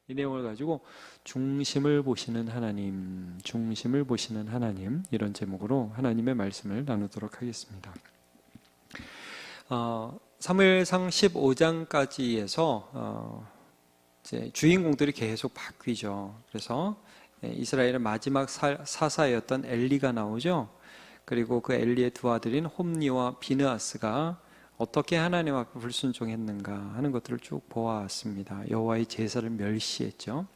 이 내용을 가지고 중심을 보시는 하나님, 중심을 보시는 하나님, 이런 제목으로 하나님의 말씀을 나누도록 하겠습니다. 사무엘상 15장까지에서 이제 주인공들이 계속 바뀌죠. 그래서 이스라엘의 마지막 사사였던 엘리가 나오죠. 그리고 그 엘리의 두 아들인 홈니와 비느하스가 어떻게 하나님 앞에 불순종했는가 하는 것들을 쭉 보아왔습니다. 여호와의 제사를 멸시했죠.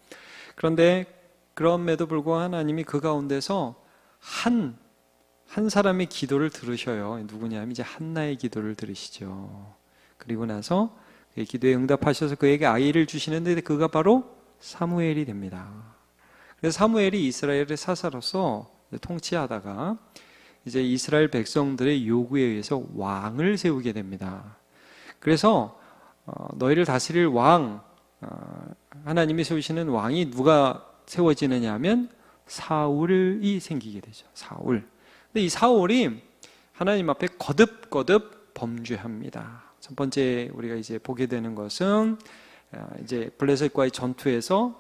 그런데 그럼에도 불구하고 하나님이 그 가운데서 한 사람의 기도를 들으셔요. 누구냐면 이제 한나의 기도를 들으시죠. 그리고 나서 그의 기도에 응답하셔서 그에게 아이를 주시는데 그가 바로 사무엘이 됩니다. 그래서 사무엘이 이스라엘의 사사로서 통치하다가 이제 이스라엘 백성들의 요구에 의해서 왕을 세우게 됩니다. 그래서 너희를 다스릴 왕, 하나님이 세우시는 왕이 누가 세워지느냐 하면 사울이 생기게 되죠. 사울. 근데 이 사울이 하나님 앞에 거듭거듭 범죄합니다. 첫 번째 우리가 이제 보게 되는 것은 이제 블레셋과의 전투에서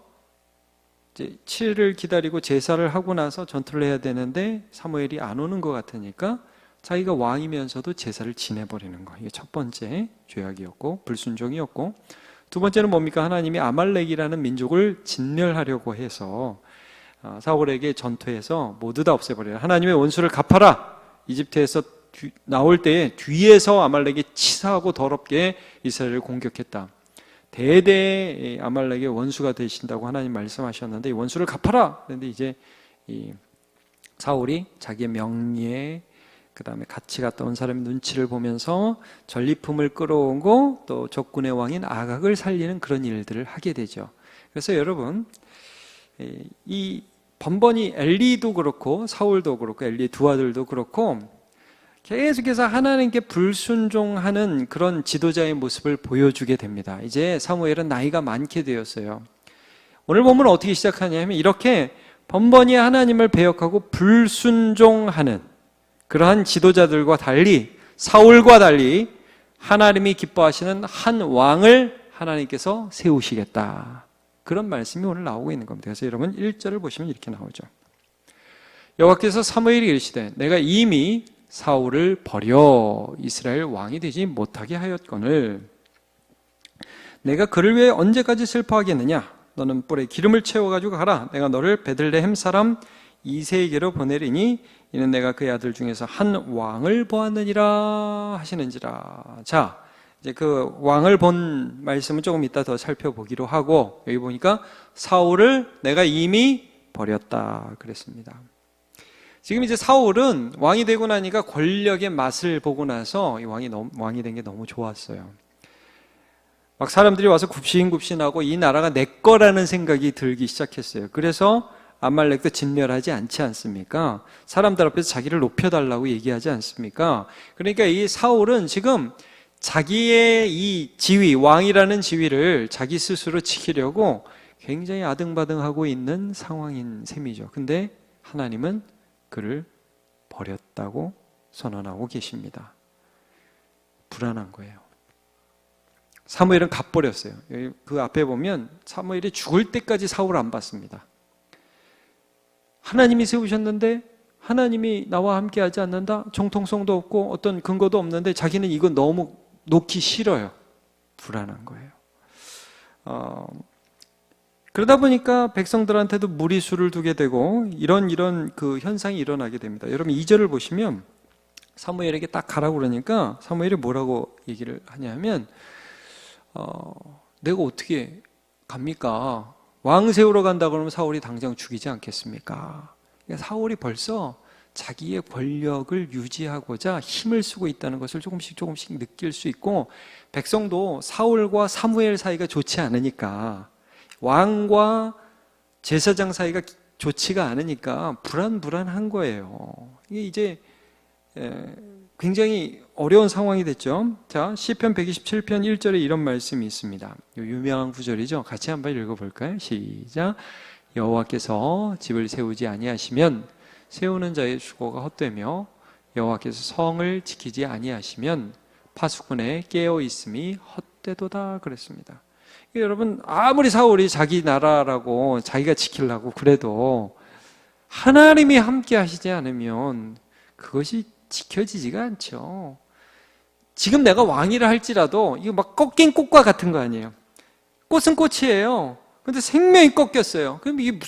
이제 7일을 기다리고 제사를 하고 나서 전투를 해야 되는데 사무엘이 안 오는 것 같으니까 자기가 왕이면서도 제사를 지내버리는 거. 이게 첫 번째 죄악이었고 불순종이었고, 두 번째는 뭡니까? 하나님이 아말렉이라는 민족을 진멸하려고 해서 사울에게 전투에서 모두 다 없애버려요. 하나님의 원수를 갚아라. 이집트에서 나올 때에 뒤에서 아말렉이 치사하고 더럽게 이스라엘을 공격했다. 대대 아말렉의 원수가 되신다고 하나님 말씀하셨는데 이 원수를 갚아라. 그런데 이제 이 사울이 자기의 명예, 그 다음에 같이 갔다 온 사람의 눈치를 보면서 전리품을 끌어오고 또 적군의 왕인 아각을 살리는 그런 일들을 하게 되죠. 그래서 여러분, 이 번번이 엘리도 그렇고 사울도 그렇고 엘리의 두 아들도 그렇고 계속해서 하나님께 불순종하는 그런 지도자의 모습을 보여주게 됩니다. 이제 사무엘은 나이가 많게 되었어요. 오늘 본문은 어떻게 시작하냐면 이렇게 번번이 하나님을 배역하고 불순종하는 그러한 지도자들과 달리, 사울과 달리 하나님이 기뻐하시는 한 왕을 하나님께서 세우시겠다. 그런 말씀이 오늘 나오고 있는 겁니다. 그래서 여러분 1절을 보시면 이렇게 나오죠. 여호와께서 사무엘이 이르시되 내가 이미 사울을 버려 이스라엘 왕이 되지 못하게 하였거늘 내가 그를 위해 언제까지 슬퍼하겠느냐? 너는 뿔에 기름을 채워가지고 가라. 내가 너를 베들레헴 사람 이새에게로 보내리니 이는 내가 그의 아들 중에서 한 왕을 보았느니라 하시는지라. 자, 이제 그 왕을 본 말씀은 조금 이따 더 살펴보기로 하고, 여기 보니까 사울을 내가 이미 버렸다 그랬습니다. 지금 이제 사울은 왕이 되고 나니까 권력의 맛을 보고 나서 이 왕이 된 게 너무 좋았어요. 막 사람들이 와서 굽신굽신하고 이 나라가 내 거라는 생각이 들기 시작했어요. 그래서 아말렉도 진멸하지 않지 않습니까? 사람들 앞에서 자기를 높여달라고 얘기하지 않습니까? 그러니까 이 사울은 지금 자기의 이 지위, 왕이라는 지위를 자기 스스로 지키려고 굉장히 아등바등하고 있는 상황인 셈이죠. 근데 하나님은 그를 버렸다고 선언하고 계십니다. 불안한 거예요. 사무엘은 갚버렸어요. 그 앞에 보면 사무엘이 죽을 때까지 사울을 안 봤습니다. 하나님이 세우셨는데 하나님이 나와 함께 하지 않는다? 정통성도 없고 어떤 근거도 없는데 자기는 이거 너무 놓기 싫어요. 불안한 거예요. 그러다 보니까 백성들한테도 무리수를 두게 되고 이런 그 현상이 일어나게 됩니다. 여러분 2절을 보시면 사무엘에게 딱 가라고 그러니까 사무엘이 뭐라고 얘기를 하냐면 내가 어떻게 갑니까? 왕 세우러 간다 그러면 사울이 당장 죽이지 않겠습니까? 그러니까 사울이 벌써 자기의 권력을 유지하고자 힘을 쓰고 있다는 것을 조금씩 느낄 수 있고, 백성도 사울과 사무엘 사이가 좋지 않으니까, 왕과 제사장 사이가 좋지가 않으니까 불안한 거예요. 이게 이제 굉장히 어려운 상황이 됐죠. 자, 시편 127편 1절에 이런 말씀이 있습니다. 유명한 구절이죠. 같이 한번 읽어볼까요? 시작. 여호와께서 집을 세우지 아니하시면 세우는 자의 수고가 헛되며 여호와께서 성을 지키지 아니하시면 파수꾼의 깨어 있음이 헛되도다 그랬습니다. 여러분, 아무리 사울이 자기 나라라고 자기가 지키려고 그래도 하나님이 함께 하시지 않으면 그것이 지켜지지가 않죠. 지금 내가 왕이라 할지라도 이거 막 꺾인 꽃과 같은 거 아니에요. 꽃은 꽃이에요. 근데 생명이 꺾였어요. 그럼 이게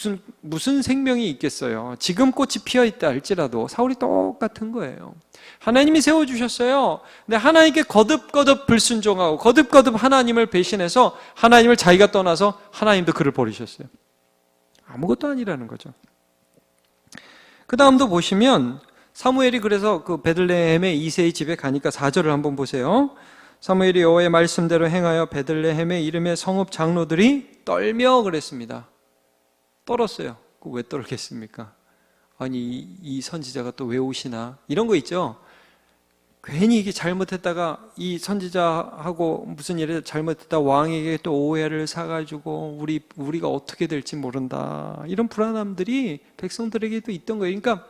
무슨 생명이 있겠어요? 지금 꽃이 피어 있다 할지라도 사울이 똑같은 거예요. 하나님이 세워주셨어요. 근데 하나님께 거듭거듭 불순종하고 거듭거듭 하나님을 배신해서 하나님을 자기가 떠나서 하나님도 그를 버리셨어요. 아무것도 아니라는 거죠. 그 다음도 보시면 사무엘이 그래서 그 베들레헴의 이새의 집에 가니까 4절을 한번 보세요. 사무엘이 여호와의 말씀대로 행하여 베들레헴의 이름의 성읍 장로들이 떨며 그랬습니다. 떨었어요. 왜 떨겠습니까? 아니 이 선지자가 또 왜 오시나? 이런 거 있죠. 괜히 이게 잘못했다가 이 선지자하고 무슨 일을 잘못했다 왕에게 또 오해를 사가지고 우리가 어떻게 될지 모른다. 이런 불안함들이 백성들에게도 있던 거예요. 그러니까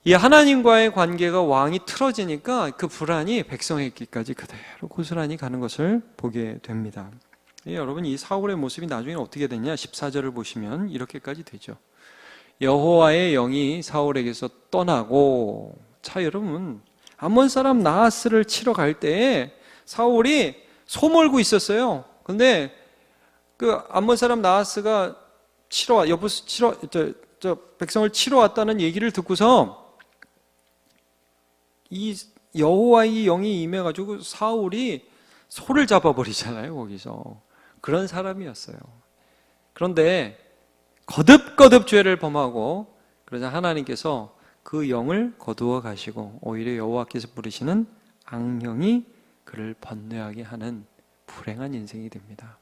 이 하나님과의 관계가 왕이 틀어지니까 그 불안이 백성에게까지 그대로 고스란히 가는 것을 보게 됩니다. 여러분, 이 사울의 모습이 나중에 어떻게 됐냐? 14절을 보시면 이렇게까지 되죠. 여호와의 영이 사울에게서 떠나고, 자 여러분, 암몬 사람 나하스를 치러 갈 때에 사울이 소몰고 있었어요. 근데 그 암몬 사람 나하스가 백성을 치러 왔다는 얘기를 듣고서 이 여호와의 영이 임해가지고 사울이 소를 잡아버리잖아요. 거기서 그런 사람이었어요. 그런데 거듭거듭 죄를 범하고 그러자 하나님께서 그 영을 거두어 가시고 오히려 여호와께서 부르시는 악령이 그를 번뇌하게 하는 불행한 인생이 됩니다.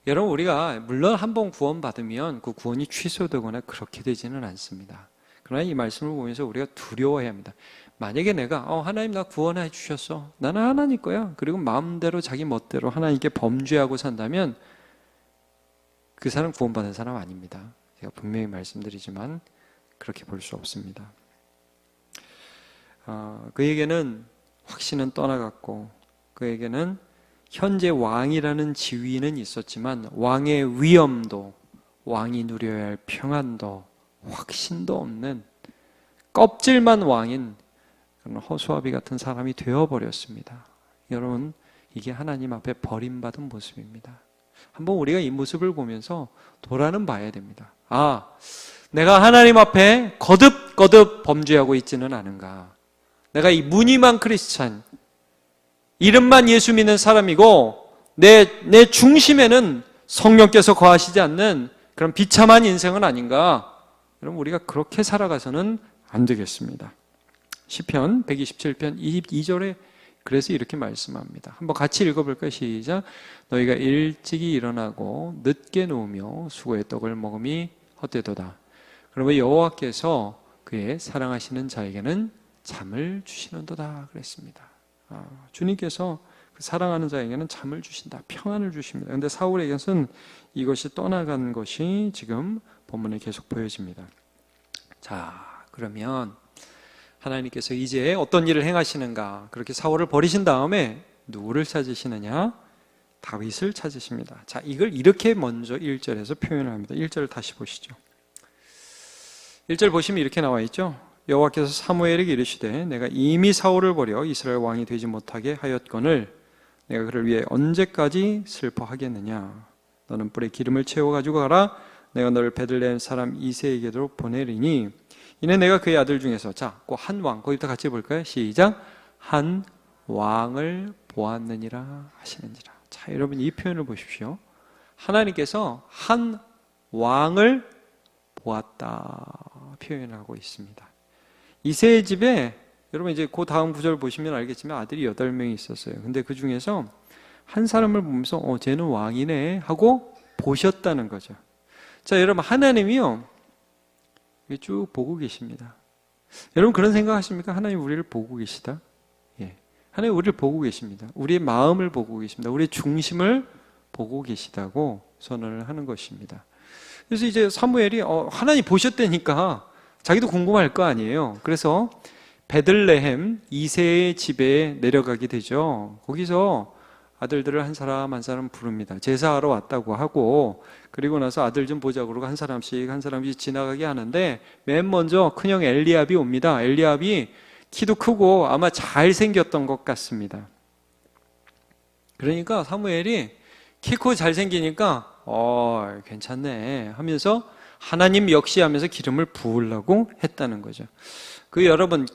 여러분, 우리가 물론 한번 구원받으면 그 구원이 취소되거나 그렇게 되지는 않습니다. 그러나 이 말씀을 보면서 우리가 두려워해야 합니다. 만약에 내가 하나님 나 구원해 주셨어, 나는 하나님 거야, 그리고 마음대로 자기 멋대로 하나님께 범죄하고 산다면 그 사람 구원받은 사람 아닙니다. 제가 분명히 말씀드리지만 그렇게 볼 수 없습니다. 그에게는 확신은 떠나갔고 그에게는 현재 왕이라는 지위는 있었지만 왕의 위엄도, 왕이 누려야 할 평안도, 확신도 없는 껍질만 왕인 그런 허수아비 같은 사람이 되어버렸습니다. 여러분, 이게 하나님 앞에 버림받은 모습입니다. 한번 우리가 이 모습을 보면서 돌아는 봐야 됩니다. 내가 하나님 앞에 거듭거듭 범죄하고 있지는 않은가? 내가 이 무늬만 크리스찬, 이름만 예수 믿는 사람이고 내 중심에는 성령께서 거하시지 않는 그런 비참한 인생은 아닌가? 여러분, 우리가 그렇게 살아가서는 안 되겠습니다. 시편 127편 22절에 그래서 이렇게 말씀합니다. 한번 같이 읽어볼까요? 시작. 너희가 일찍이 일어나고 늦게 누우며 수고의 떡을 먹음이 헛되도다. 그러면 여호와께서 그의 사랑하시는 자에게는 잠을 주시는도다 그랬습니다. 주님께서 그 사랑하는 자에게는 잠을 주신다, 평안을 주십니다. 그런데 사울에게서는 이것이 떠나간 것이 지금 본문에 계속 보여집니다. 자, 그러면 하나님께서 이제 어떤 일을 행하시는가? 그렇게 사울을 버리신 다음에 누구를 찾으시느냐? 다윗을 찾으십니다. 자, 이걸 이렇게 먼저 1절에서 표현을 합니다. 1절을 다시 보시죠. 1절 보시면 이렇게 나와 있죠. 여호와께서 사무엘에게 이르시되 내가 이미 사울을 버려 이스라엘 왕이 되지 못하게 하였거늘 내가 그를 위해 언제까지 슬퍼하겠느냐? 너는 뿔에 기름을 채워 가지고 가라. 내가 너를 베들레헴 사람 이새에게로 보내리니 이는 내가 그의 아들 중에서, 자, 그 한 왕, 거기부터 같이 볼까요? 시작. 한 왕을 보았느니라 하시는지라. 자, 여러분 이 표현을 보십시오. 하나님께서 한 왕을 보았다 표현하고 있습니다. 이새의 집에 여러분 이제 그 다음 구절 보시면 알겠지만 아들이 8명이 있었어요. 근데 그 중에서 한 사람을 보면서 쟤는 왕이네 하고 보셨다는 거죠. 자, 여러분 하나님이요 쭉 보고 계십니다. 여러분 그런 생각 하십니까? 하나님 우리를 보고 계시다? 예. 하나님 우리를 보고 계십니다. 우리의 마음을 보고 계십니다. 우리의 중심을 보고 계시다고 선언을 하는 것입니다. 그래서 이제 사무엘이 하나님 보셨다니까 자기도 궁금할 거 아니에요. 그래서 베들레헴 이새의 집에 내려가게 되죠. 거기서 아들들을 한 사람 한 사람 부릅니다. 제사하러 왔다고 하고, 그리고 나서 아들 좀 보자 그러고 한 사람씩 지나가게 하는데, 맨 먼저 큰형 엘리압이 옵니다. 엘리압이 키도 크고 아마 잘생겼던 것 같습니다. 그러니까 사무엘이 키 크고 잘생기니까 괜찮네 하면서 하나님 역시 하면서 기름을 부으려고 했다는 거죠. 그 여러분,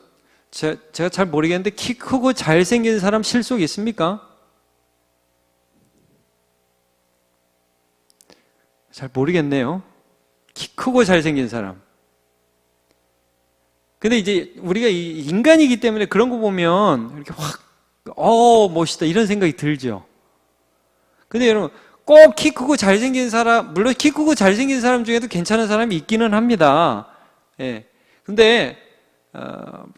제가 잘 모르겠는데 키 크고 잘생긴 사람 실속 있습니까? 잘 모르겠네요. 키 크고 잘생긴 사람. 근데 이제 우리가 인간이기 때문에 그런 거 보면 이렇게 확, 멋있다 이런 생각이 들죠. 근데 여러분, 꼭 키 크고 잘생긴 사람, 물론 키 크고 잘생긴 사람 중에도 괜찮은 사람이 있기는 합니다. 예. 근데,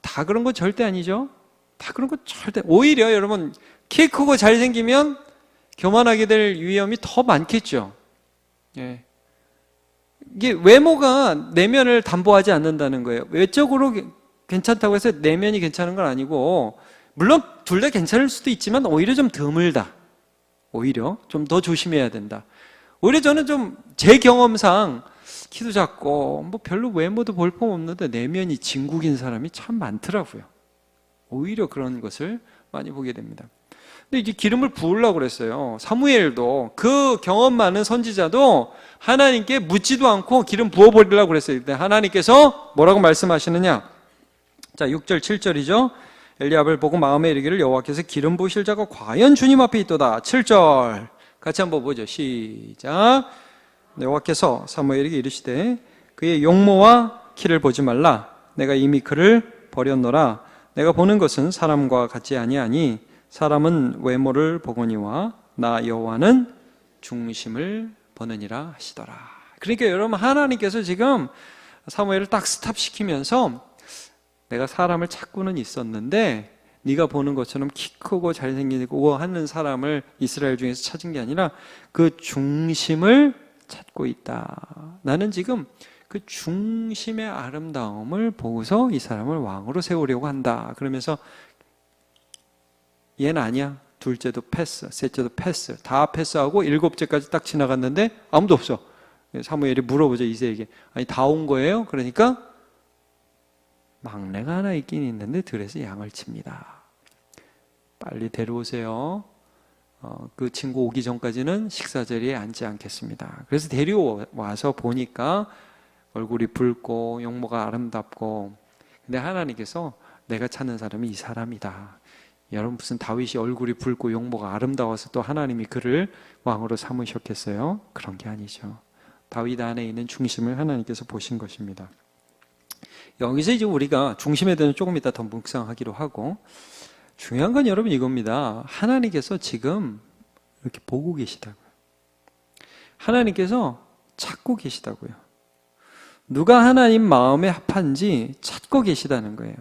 다 그런 건 절대 아니죠. 다 그런 건 절대. 오히려 여러분, 키 크고 잘생기면 교만하게 될 위험이 더 많겠죠. 예. 이게 외모가 내면을 담보하지 않는다는 거예요. 외적으로 괜찮다고 해서 내면이 괜찮은 건 아니고, 물론 둘 다 괜찮을 수도 있지만 오히려 좀 드물다. 오히려 좀 더 조심해야 된다. 오히려 저는 좀 제 경험상 키도 작고 뭐 별로 외모도 볼품 없는데 내면이 진국인 사람이 참 많더라고요. 오히려 그런 것을 많이 보게 됩니다. 근데 이제 기름을 부으려고 그랬어요. 사무엘도 그 경험 많은 선지자도 하나님께 묻지도 않고 기름 부어버리려고 그랬어요. 근데 하나님께서 뭐라고 말씀하시느냐? 자, 6절 7절이죠. 엘리압을 보고 마음에 이르기를 여호와께서 기름 부으실 자가 과연 주님 앞에 있도다. 7절 같이 한번 보죠. 시작. 여호와께서 사무엘에게 이르시되 그의 용모와 키를 보지 말라. 내가 이미 그를 버렸노라. 내가 보는 것은 사람과 같지 아니하니 사람은 외모를 보거니와 나 여호와는 중심을 보느니라 하시더라. 그러니까 여러분, 하나님께서 지금 사무엘을 딱 스탑시키면서 내가 사람을 찾고는 있었는데 네가 보는 것처럼 키 크고 잘생기고 하는 사람을 이스라엘 중에서 찾은 게 아니라 그 중심을 찾고 있다. 나는 지금 그 중심의 아름다움을 보고서 이 사람을 왕으로 세우려고 한다. 그러면서 얘는 아니야. 둘째도 패스, 셋째도 패스. 다 패스하고 일곱째까지 딱 지나갔는데 아무도 없어. 사무엘이 물어보죠, 이새에게. 아니, 다 온 거예요? 그러니까 막내가 하나 있긴 있는데 들에서 양을 칩니다. 빨리 데려오세요. 그 친구 오기 전까지는 식사 자리에 앉지 않겠습니다. 그래서 데려와서 보니까 얼굴이 붉고 용모가 아름답고, 근데 하나님께서 내가 찾는 사람이 이 사람이다. 여러분, 무슨 다윗이 얼굴이 붉고 용모가 아름다워서 또 하나님이 그를 왕으로 삼으셨겠어요? 그런 게 아니죠. 다윗 안에 있는 중심을 하나님께서 보신 것입니다. 여기서 이제 우리가 중심에 대해서 조금 이따 더 묵상하기로 하고, 중요한 건 여러분 이겁니다. 하나님께서 지금 이렇게 보고 계시다고요. 하나님께서 찾고 계시다고요. 누가 하나님 마음에 합한지 찾고 계시다는 거예요.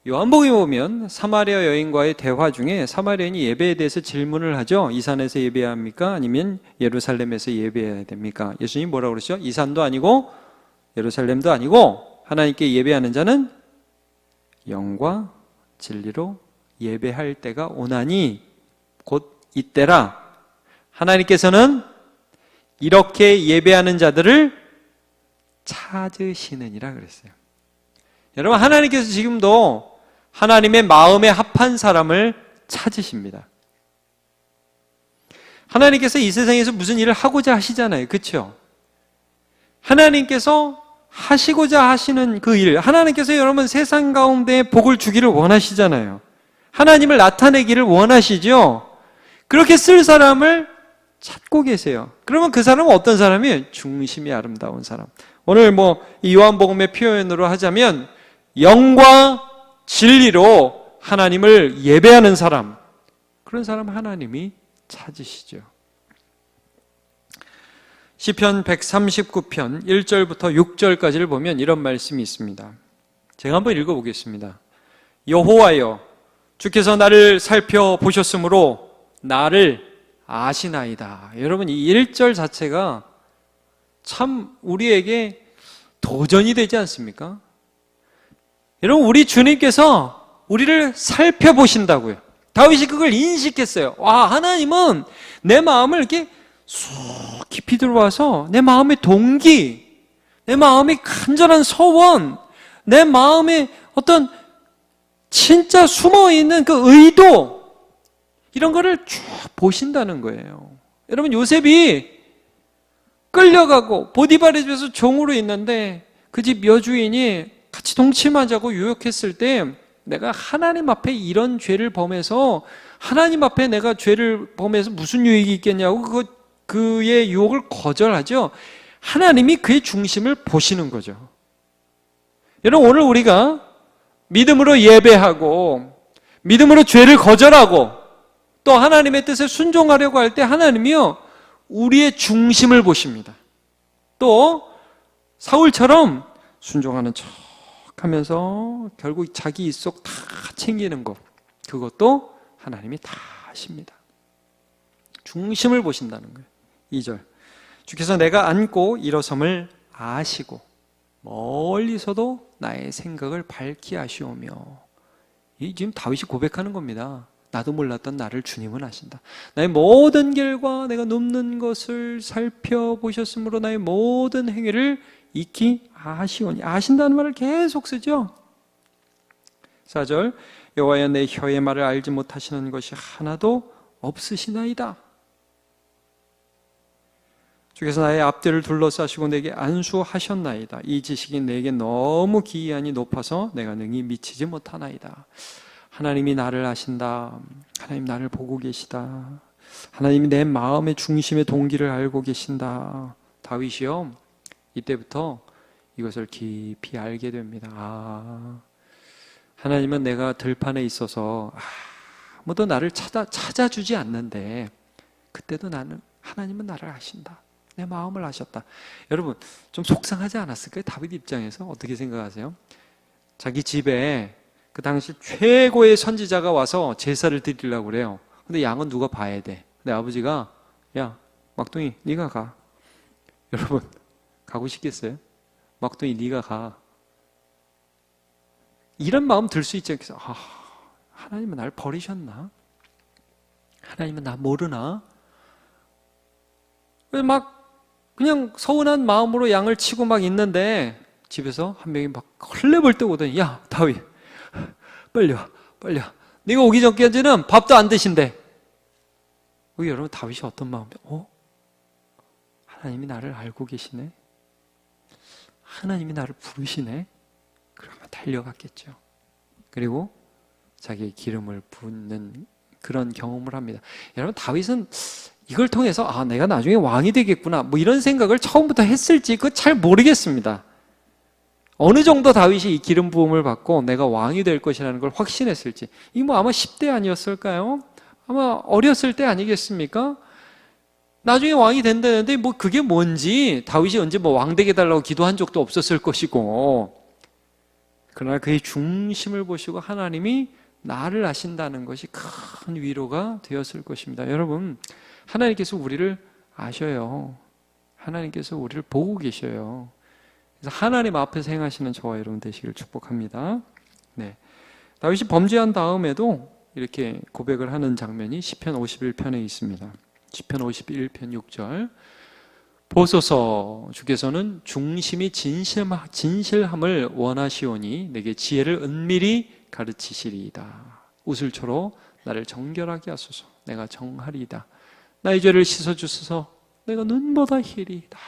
요한복음에 보면 사마리아 여인과의 대화 중에 사마리아인이 예배에 대해서 질문을 하죠. 이 산에서 예배해야 합니까? 아니면 예루살렘에서 예배해야 됩니까? 예수님이 뭐라고 그러시죠? 이 산도 아니고 예루살렘도 아니고 하나님께 예배하는 자는 영과 진리로 예배할 때가 오나니 곧 이때라. 하나님께서는 이렇게 예배하는 자들을 찾으시느니라 그랬어요. 여러분, 하나님께서 지금도 하나님의 마음에 합한 사람을 찾으십니다. 하나님께서 이 세상에서 무슨 일을 하고자 하시잖아요. 그렇죠? 하나님께서 하시고자 하시는 그 일, 하나님께서 여러분 세상 가운데 복을 주기를 원하시잖아요. 하나님을 나타내기를 원하시죠. 그렇게 쓸 사람을 찾고 계세요. 그러면 그 사람은 어떤 사람이에요? 중심이 아름다운 사람. 오늘 이 요한복음의 표현으로 하자면 영과 진리로 하나님을 예배하는 사람, 그런 사람 하나님이 찾으시죠. 시편 139편 1절부터 6절까지를 보면 이런 말씀이 있습니다. 제가 한번 읽어보겠습니다. 여호와여, 주께서 나를 살펴보셨으므로 나를 아시나이다. 여러분, 이 1절 자체가 참 우리에게 도전이 되지 않습니까? 여러분, 우리 주님께서 우리를 살펴보신다고요. 다윗이 그걸 인식했어요. 와, 하나님은 내 마음을 이렇게 쑥 깊이 들어와서 내 마음의 동기, 내 마음의 간절한 소원, 내 마음의 어떤 진짜 숨어있는 그 의도, 이런 거를 쭉 보신다는 거예요. 여러분, 요셉이 끌려가고 보디발의 집에서 종으로 있는데 그 집 여주인이 같이 동침하자고 유혹했을 때, 내가 하나님 앞에 이런 죄를 범해서, 하나님 앞에 내가 죄를 범해서 무슨 유익이 있겠냐고 그의 유혹을 거절하죠. 하나님이 그의 중심을 보시는 거죠. 여러분, 오늘 우리가 믿음으로 예배하고 믿음으로 죄를 거절하고 또 하나님의 뜻에 순종하려고 할 때 하나님이요, 우리의 중심을 보십니다. 또 사울처럼 순종하는 척 하면서 결국 자기 입속 다 챙기는 것, 그것도 하나님이 다 하십니다. 중심을 보신다는 거예요. 2절, 주께서 내가 앉고 일어섬을 아시고 멀리서도 나의 생각을 밝히 아시오며. 이 지금 다윗이 고백하는 겁니다. 나도 몰랐던 나를 주님은 아신다. 나의 모든 길과 내가 눕는 것을 살펴보셨으므로 나의 모든 행위를 익히 아시오니. 아신다는 말을 계속 쓰죠. 4절, 여호와여 내 혀의 말을 알지 못하시는 것이 하나도 없으시나이다. 주께서 나의 앞뒤를 둘러싸시고 내게 안수하셨나이다. 이 지식이 내게 너무 기이하니 높아서 내가 능히 미치지 못하나이다. 하나님이 나를 아신다. 하나님 나를 보고 계시다. 하나님이 내 마음의 중심의 동기를 알고 계신다. 다윗이요, 이때부터 이것을 깊이 알게 됩니다. 하나님은 내가 들판에 있어서 아무도 나를 찾아주지 않는데 그때도 하나님은 나를 아신다. 내 마음을 아셨다. 여러분, 좀 속상하지 않았을까요? 다윗 입장에서 어떻게 생각하세요? 자기 집에 그 당시 최고의 선지자가 와서 제사를 드리려고 그래요. 근데 양은 누가 봐야 돼? 근데 아버지가, 야, 막둥이 네가 가. 여러분, 가고 싶겠어요? 막둥이 네가 가. 이런 마음 들 수 있지 않겠어요? 하나님은 날 버리셨나? 하나님은 나 모르나? 그래서 막 그냥 서운한 마음으로 양을 치고 막 있는데 집에서 한 명이 막 헐레벌 떠 오더니, 야, 다윗, 빨리 와. 네가 오기 전까지는 밥도 안 드신대. 여러분, 다윗이 어떤 마음이에요? 하나님이 나를 알고 계시네? 하나님이 나를 부르시네? 그러면 달려갔겠죠. 그리고 자기의 기름을 붓는 그런 경험을 합니다. 여러분, 다윗은 이걸 통해서 내가 나중에 왕이 되겠구나 뭐 이런 생각을 처음부터 했을지 그거 잘 모르겠습니다. 어느 정도 다윗이 이 기름 부음을 받고 내가 왕이 될 것이라는 걸 확신했을지, 이 아마 10대 아니었을까요? 아마 어렸을 때 아니겠습니까? 나중에 왕이 된다는데 그게 뭔지, 다윗이 언제 왕 되게 달라고 기도한 적도 없었을 것이고, 그러나 그의 중심을 보시고 하나님이 나를 아신다는 것이 큰 위로가 되었을 것입니다. 여러분, 하나님께서 우리를 아셔요. 하나님께서 우리를 보고 계셔요. 그래서 하나님 앞에서 행하시는 저와 여러분 되시기를 축복합니다. 네. 다윗이 범죄한 다음에도 이렇게 고백을 하는 장면이 시편 51편에 있습니다. 시편 51편 6절, 보소서, 주께서는 중심이 진실함을 원하시오니 내게 지혜를 은밀히 가르치시리이다. 우슬초로 나를 정결하게 하소서. 내가 정하리이다. 나의 죄를 씻어주소서. 내가 눈보다 희리이다.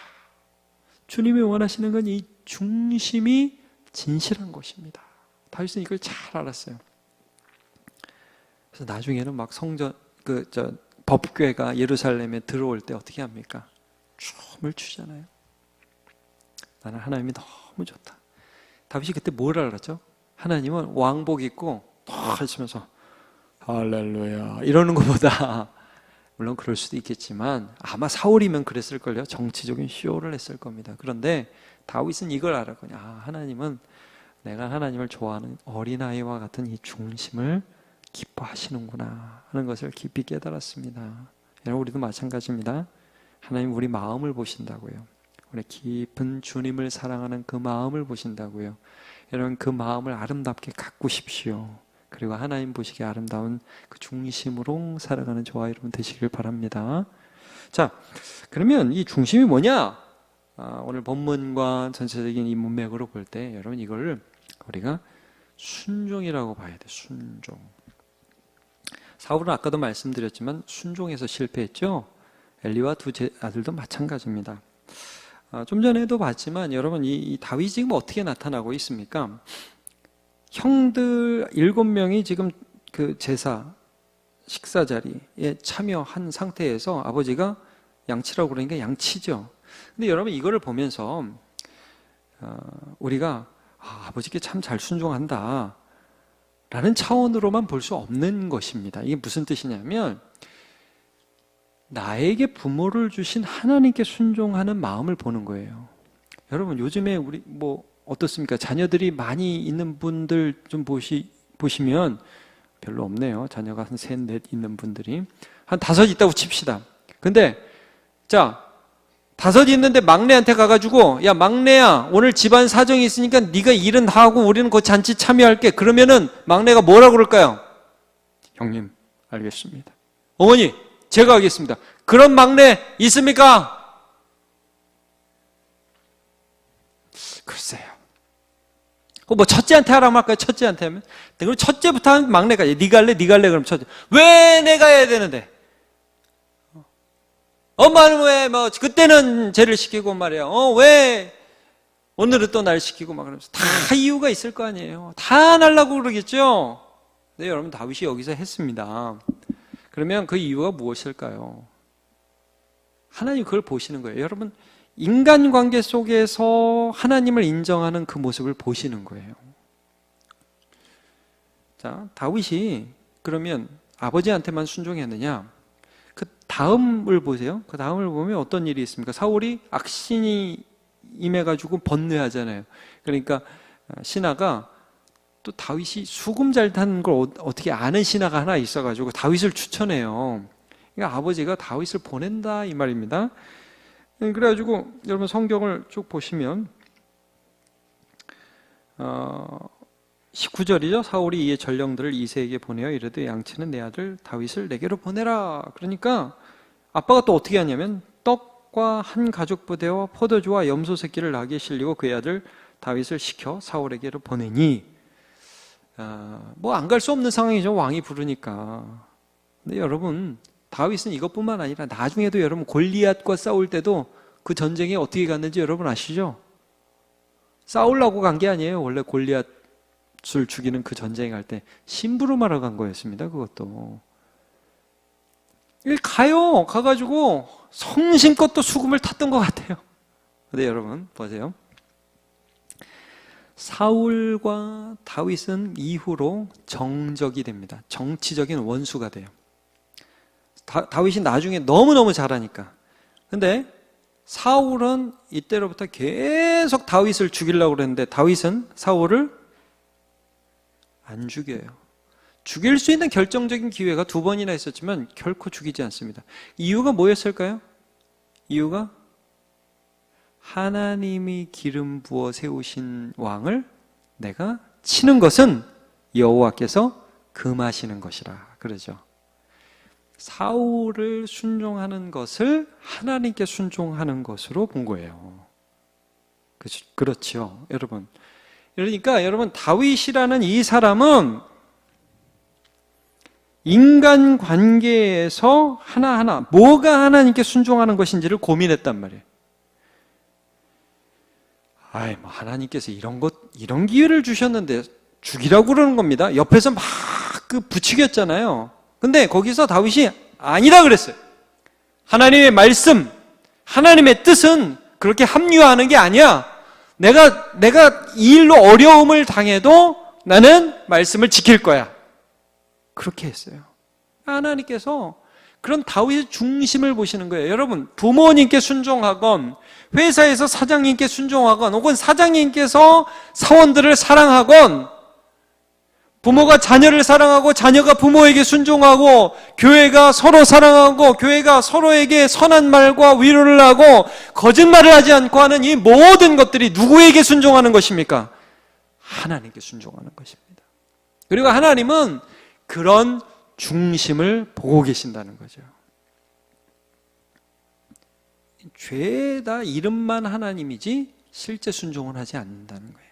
주님이 원하시는 건 이 중심이 진실한 것입니다. 다윗은 이걸 잘 알았어요. 그래서 나중에는 막 법궤가 예루살렘에 들어올 때 어떻게 합니까? 춤을 추잖아요. 나는 하나님이 너무 좋다. 다윗이 그때 뭘 알았죠? 하나님은 왕복 입고 하시면서 할렐루야 이러는 것보다, 물론 그럴 수도 있겠지만 아마 사울이면 그랬을걸요. 정치적인 쇼를 했을 겁니다. 그런데 다윗은 이걸 알았거든요. 하나님은 내가 하나님을 좋아하는 어린아이와 같은 이 중심을 기뻐하시는구나 하는 것을 깊이 깨달았습니다. 여러분, 우리도 마찬가지입니다. 하나님 우리 마음을 보신다고요. 우리 깊은 주님을 사랑하는 그 마음을 보신다고요. 여러분, 그 마음을 아름답게 가꾸십시오. 그리고 하나님 보시기에 아름다운 그 중심으로 살아가는 저와 여러분 되시길 바랍니다. 자, 그러면 이 중심이 뭐냐? 오늘 본문과 전체적인 이 문맥으로 볼 때 여러분 이걸 우리가 순종이라고 봐야 돼. 순종. 사울은 아까도 말씀드렸지만 순종해서 실패했죠. 엘리와 두 아들도 마찬가지입니다. 좀 전에도 봤지만 여러분 이 다윗이 지금 어떻게 나타나고 있습니까? 형들 7명이 지금 그 제사 식사 자리에 참여한 상태에서 아버지가 양치라고 그러니까 양치죠. 근데 여러분 이거를 보면서 우리가 아버지께 참 잘 순종한다 라는 차원으로만 볼 수 없는 것입니다. 이게 무슨 뜻이냐면 나에게 부모를 주신 하나님께 순종하는 마음을 보는 거예요. 여러분 요즘에 우리 어떻습니까? 자녀들이 많이 있는 분들 좀 보시면 별로 없네요. 자녀가 한 3, 4 있는 분들이 한 5 있다고 칩시다. 근데 자 5 있는데 막내한테 가가지고 야 막내야 오늘 집안 사정이 있으니까 네가 일은 다 하고 우리는 그 잔치 참여할게. 그러면은 막내가 뭐라고 그럴까요? 형님 알겠습니다. 어머니 제가 하겠습니다. 그런 막내 있습니까? 글쎄요. 첫째한테 하라면 할까요? 첫째한테 하면? 그럼 첫째부터 하면 막내가 네가 할래? 네가 할래? 그럼 첫째. 왜 내가 해야 되는데? 엄마는 왜 그때는 쟤를 시키고 말이야. 왜 오늘은 또 날 시키고 막 그러면서 다 이유가 있을 거 아니에요. 다 안 하려고 그러겠죠. 네, 여러분 다윗이 여기서 했습니다. 그러면 그 이유가 무엇일까요? 하나님 그걸 보시는 거예요. 여러분 인간관계 속에서 하나님을 인정하는 그 모습을 보시는 거예요. 자, 다윗이 그러면 아버지한테만 순종했느냐? 그 다음을 보세요. 그 다음을 보면 어떤 일이 있습니까? 사울이 악신이 임해가지고 번뇌하잖아요. 그러니까 신하가 또 다윗이 수금 잘 타는 걸 어떻게 아는 신하가 하나 있어가지고 다윗을 추천해요. 그러니까 아버지가 다윗을 보낸다 이 말입니다. 그래가지고 여러분 성경을 쭉 보시면 19절이죠. 사울이 이에 전령들을 이새에게 보내어 이르되 양치는 내 아들 다윗을 내게로 보내라. 그러니까 아빠가 또 어떻게 하냐면 떡과 한 가죽 부대와 포도주와 염소 새끼를 나귀에 실리고 그의 아들 다윗을 시켜 사울에게로 보내니 안 갈 수 없는 상황이죠. 왕이 부르니까. 근데 여러분 다윗은 이것뿐만 아니라 나중에도 여러분 골리앗과 싸울 때도 그 전쟁에 어떻게 갔는지 여러분 아시죠? 싸우려고 간 게 아니에요. 원래 골리앗을 죽이는 그 전쟁에 갈 때 심부름하러 간 거였습니다. 그것도 가요. 가가지고 성심껏 또 수금을 탔던 것 같아요. 근데 여러분 보세요. 사울과 다윗은 이후로 정적이 됩니다. 정치적인 원수가 돼요. 다윗이 나중에 너무너무 잘하니까. 근데 사울은 이때로부터 계속 다윗을 죽이려고 그랬는데 다윗은 사울을 안 죽여요. 죽일 수 있는 결정적인 기회가 2번이나 있었지만 결코 죽이지 않습니다. 이유가 뭐였을까요? 이유가 하나님이 기름 부어 세우신 왕을 내가 치는 것은 여호와께서 금하시는 것이라 그러죠. 사울을 순종하는 것을 하나님께 순종하는 것으로 본 거예요. 그렇죠, 여러분. 그러니까 여러분 다윗이라는 이 사람은 인간관계에서 하나하나 뭐가 하나님께 순종하는 것인지를 고민했단 말이에요. 하나님께서 이런 기회를 주셨는데 죽이라고 그러는 겁니다. 옆에서 막 부추겼잖아요. 근데 거기서 다윗이 아니라 그랬어요. 하나님의 말씀, 하나님의 뜻은 그렇게 합리화하는 게 아니야. 내가 이 일로 어려움을 당해도 나는 말씀을 지킬 거야. 그렇게 했어요. 하나님께서 그런 다윗의 중심을 보시는 거예요. 여러분, 부모님께 순종하건 회사에서 사장님께 순종하건 혹은 사장님께서 사원들을 사랑하건 부모가 자녀를 사랑하고 자녀가 부모에게 순종하고 교회가 서로 사랑하고 교회가 서로에게 선한 말과 위로를 하고 거짓말을 하지 않고 하는 이 모든 것들이 누구에게 순종하는 것입니까? 하나님께 순종하는 것입니다. 그리고 하나님은 그런 중심을 보고 계신다는 거죠. 죄다 이름만 하나님이지 실제 순종을 하지 않는다는 거예요.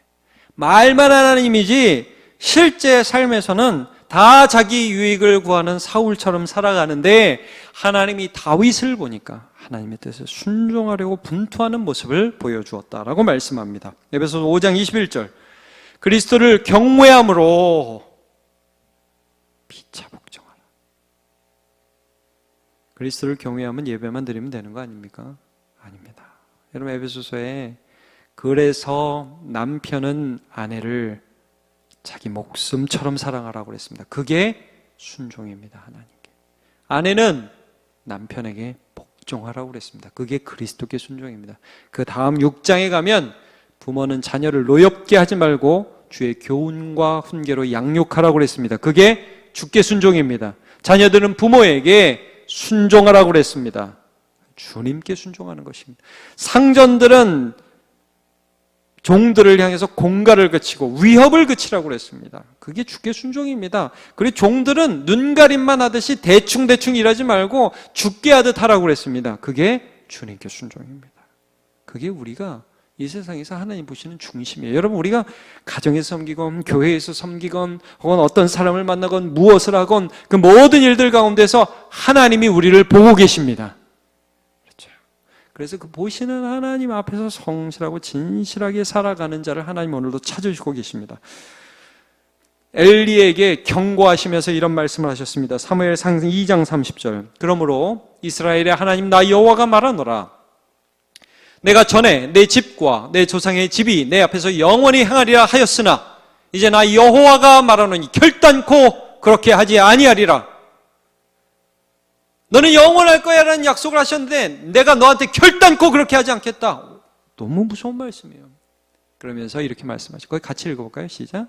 말만 하나님이지 실제 삶에서는 다 자기 유익을 구하는 사울처럼 살아가는데, 하나님이 다윗을 보니까 하나님의 뜻에 순종하려고 분투하는 모습을 보여주었다라고 말씀합니다. 에베소서 5장 21절, 그리스도를 경외함으로 피차 복종하라. 그리스도를 경외하면 예배만 드리면 되는 거 아닙니까? 아닙니다. 여러분, 에베소서에 그래서 남편은 아내를 자기 목숨처럼 사랑하라고 그랬습니다. 그게 순종입니다. 하나님께. 아내는 남편에게 복종하라고 그랬습니다. 그게 그리스도께 순종입니다. 그 다음 6장에 가면 부모는 자녀를 노엽게 하지 말고 주의 교훈과 훈계로 양육하라고 그랬습니다. 그게 주께 순종입니다. 자녀들은 부모에게 순종하라고 그랬습니다. 주님께 순종하는 것입니다. 상전들은 종들을 향해서 공갈을 그치고 위협을 그치라고 그랬습니다. 그게 주께 순종입니다. 그리고 종들은 눈가림만 하듯이 대충대충 일하지 말고 주께 하듯 하라고 그랬습니다. 그게 주님께 순종입니다. 그게 우리가 이 세상에서 하나님 보시는 중심이에요. 여러분, 우리가 가정에서 섬기건 교회에서 섬기건 혹은 어떤 사람을 만나건 무엇을 하건 그 모든 일들 가운데서 하나님이 우리를 보고 계십니다. 그래서 그 보시는 하나님 앞에서 성실하고 진실하게 살아가는 자를 하나님 오늘도 찾으시고 계십니다. 엘리에게 경고하시면서 이런 말씀을 하셨습니다. 사무엘상 2장 30절, 그러므로 이스라엘의 하나님 나 여호와가 말하노라, 내가 전에 내 집과 내 조상의 집이 내 앞에서 영원히 행하리라 하였으나 이제 나 여호와가 말하노니 결단코 그렇게 하지 아니하리라. 너는 영원할 거야 라는 약속을 하셨는데 내가 너한테 결단코 그렇게 하지 않겠다. 너무 무서운 말씀이에요. 그러면서 이렇게 말씀하시고, 거기 같이 읽어볼까요? 시작.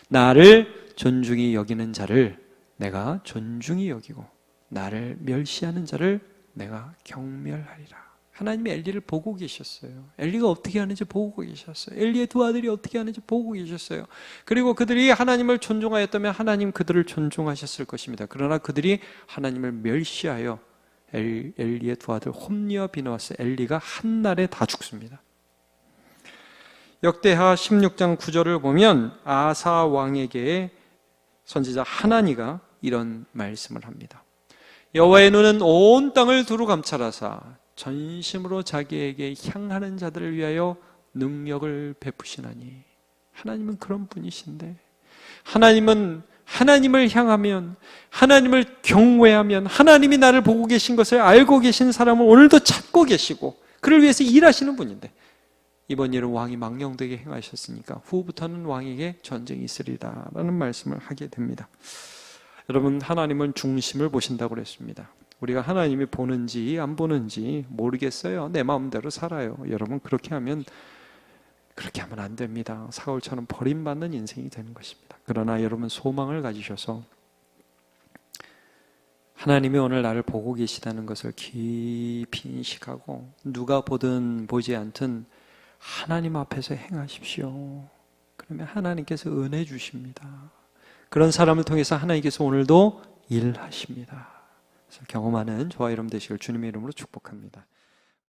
나를 존중히 여기는 자를 내가 존중히 여기고 나를 멸시하는 자를 내가 경멸하리라. 하나님이 엘리를 보고 계셨어요. 엘리가 어떻게 하는지 보고 계셨어요. 엘리의 두 아들이 어떻게 하는지 보고 계셨어요. 그리고 그들이 하나님을 존중하였다면 하나님 그들을 존중하셨을 것입니다. 그러나 그들이 하나님을 멸시하여 엘리의 두 아들 홈니와 비느하스, 엘리가 한날에 다 죽습니다. 역대하 16장 9절을 보면 아사 왕에게 선지자 하나니가 이런 말씀을 합니다. 여호와의 눈은 온 땅을 두루 감찰하사 전심으로 자기에게 향하는 자들을 위하여 능력을 베푸시나니. 하나님은 그런 분이신데, 하나님은 하나님을 향하면, 하나님을 경외하면 하나님이 나를 보고 계신 것을 알고 계신 사람을 오늘도 찾고 계시고 그를 위해서 일하시는 분인데, 이번 일은 왕이 망령되게 행하셨으니까 후부터는 왕에게 전쟁이 있으리라 라는 말씀을 하게 됩니다. 여러분, 하나님은 중심을 보신다고 그랬습니다. 우리가 하나님이 보는지 안 보는지 모르겠어요. 내 마음대로 살아요. 여러분, 그렇게 하면 안 됩니다. 사울처럼 버림받는 인생이 되는 것입니다. 그러나 여러분, 소망을 가지셔서 하나님이 오늘 나를 보고 계시다는 것을 깊이 인식하고 누가 보든 보지 않든 하나님 앞에서 행하십시오. 그러면 하나님께서 은혜 주십니다. 그런 사람을 통해서 하나님께서 오늘도 일하십니다. 경험하는 저와 여러분 되시길 주님의 이름으로 축복합니다.